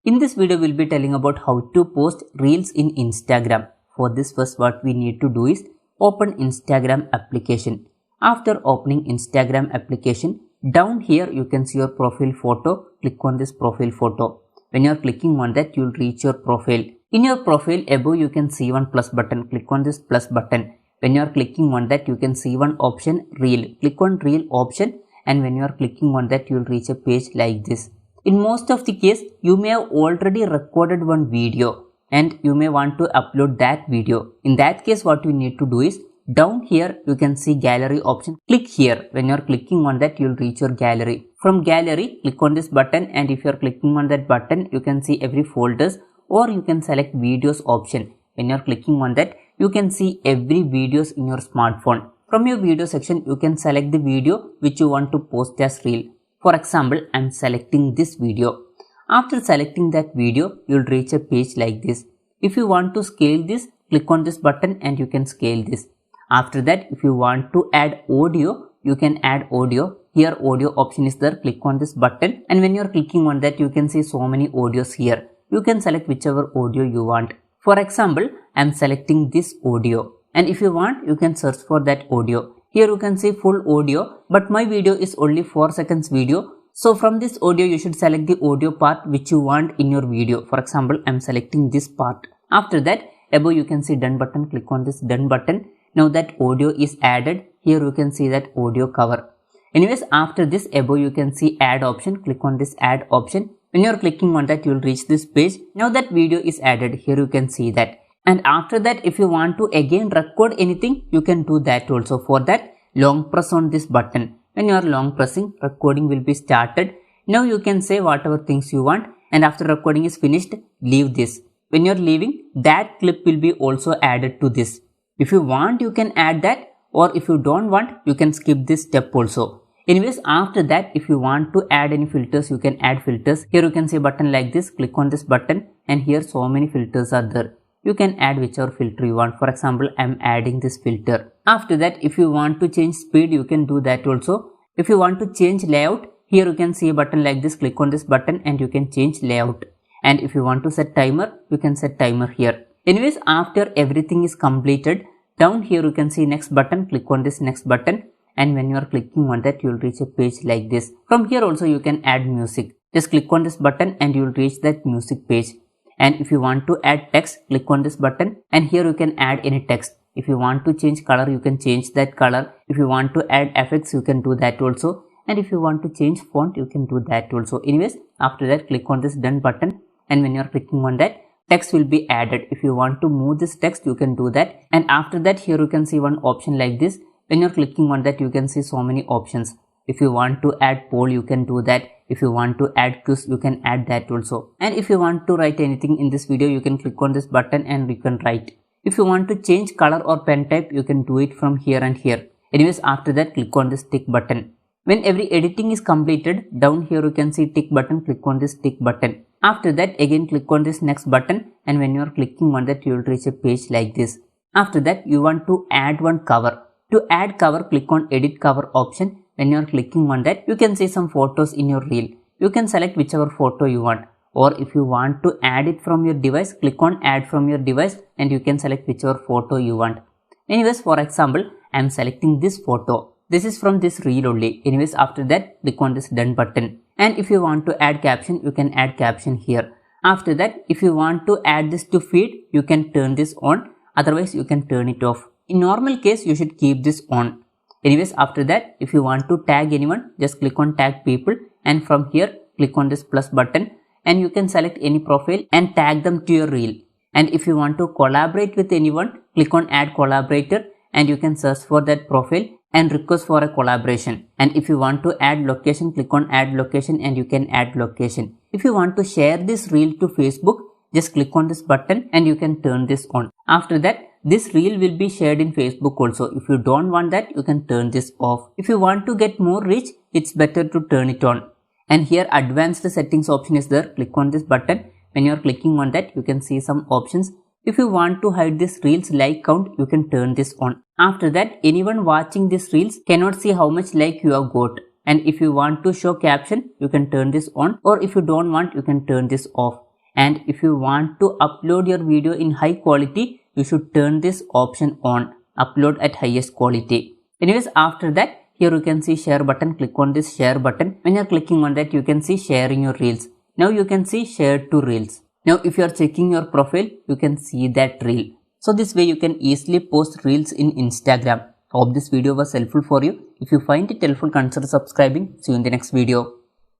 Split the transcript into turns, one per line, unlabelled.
In this video, we'll be telling about how to post reels in Instagram. For this, first what we need to do is open Instagram application. After opening Instagram application, down here you can see your profile photo. Click on this profile photo. When you are clicking on that, you will reach your profile. In your profile above, you can see one plus button. Click on this plus button. When you are clicking on that, you can see one option reel. Click on reel option, and when you are clicking on that, you will reach a page like this. In most of the case, you may have already recorded one video and you may want to upload that video. In that case, what you need to do is down here you can see gallery option. Click here. When you are clicking on that, you will reach your gallery. From gallery, click on this button, and if you are clicking on that button, you can see every folders, or you can select videos option. When you are clicking on that, you can see every videos in your smartphone. From your video section, you can select the video which you want to post as reel. For example, I am selecting this video. After selecting that video, you will reach a page like this. If you want to scale this, click on this button and you can scale this. After that, if you want to add audio, you can add audio. Here audio option is there. Click on this button, and when you are clicking on that, you can see so many audios here. You can select whichever audio you want. For example, I am selecting this audio, and if you want, you can search for that audio. Here you can see full audio, but my video is only 4 seconds video. So from this audio, you should select the audio part which you want in your video. For example, I am selecting this part. After that, above you can see done button. Click on this done button. Now that audio is added. Here you can see that audio cover. Anyways, after this, above you can see add option. Click on this add option. When you are clicking on that, you will reach this page. Now that video is added. Here you can see that. And after that, if you want to again record anything, you can do that also. For that, long press on this button. When you are long pressing, recording will be started. Now you can say whatever things you want, and after recording is finished, leave this. When you are leaving, that clip will be also added to this. If you want, you can add that, or if you don't want, you can skip this step also. Anyways, after that, if you want to add any filters, you can add filters. Here you can see a button like this. Click on this button, and here so many filters are there. You can add whichever filter you want. For example, I am adding this filter. After that, if you want to change speed, you can do that also. If you want to change layout, here you can see a button like this. Click on this button and you can change layout. And if you want to set timer, you can set timer here. Anyways, after everything is completed, down here you can see next button. Click on this next button. And when you are clicking on that, you will reach a page like this. From here also you can add music. Just click on this button and you will reach that music page. And if you want to add text, click on this button, and here you can add any text. If you want to change color, you can change that color. If you want to add effects, you can do that also. And if you want to change font, you can do that also. Anyways, after that, click on this done button, and when you are clicking on that, text will be added. If you want to move this text, you can do that. And after that, here you can see one option like this. When you are clicking on that, you can see so many options. If you want to add poll, you can do that. If you want to add quiz, you can add that also. And if you want to write anything in this video, you can click on this button and you can write. If you want to change color or pen type, you can do it from here and here. Anyways, after that, click on this tick button. When every editing is completed, down here you can see tick button. Click on this tick button. After that, again click on this next button, and when you are clicking on that, you will reach a page like this. After that, you want to add one cover. To add cover, click on edit cover option. When you are clicking on that, you can see some photos in your reel. You can select whichever photo you want. Or if you want to add it from your device, click on add from your device and you can select whichever photo you want. Anyways, for example, I am selecting this photo. This is from this reel only. Anyways, after that, click on this done button. And if you want to add caption, you can add caption here. After that, if you want to add this to feed, you can turn this on. Otherwise, you can turn it off. In normal case, you should keep this on. Anyways, after that, if you want to tag anyone, just click on tag people, and from here click on this plus button, and you can select any profile and tag them to your reel. And if you want to collaborate with anyone, click on add collaborator, and you can search for that profile and request for a collaboration. And if you want to add location, click on add location and you can add location. If you want to share this reel to Facebook, just click on this button and you can turn this on. After that, this reel will be shared in Facebook also. If you don't want that, you can turn this off. If you want to get more reach, it's better to turn it on. And here advanced settings option is there. Click on this button. When you are clicking on that, you can see some options. If you want to hide this reels like count, you can turn this on. After that, anyone watching this reels cannot see how much like you have got. And if you want to show caption, you can turn this on, or if you don't want, you can turn this off. And if you want to upload your video in high quality, you should turn this option on, upload at highest quality. Anyways, after that, here you can see share button. Click on this share button. When you are clicking on that, you can see sharing your reels. Now you can see share to reels. Now if you are checking your profile, you can see that reel. So this way you can easily post reels in Instagram. Hope this video was helpful for you. If you find it helpful, consider subscribing. See you in the next video.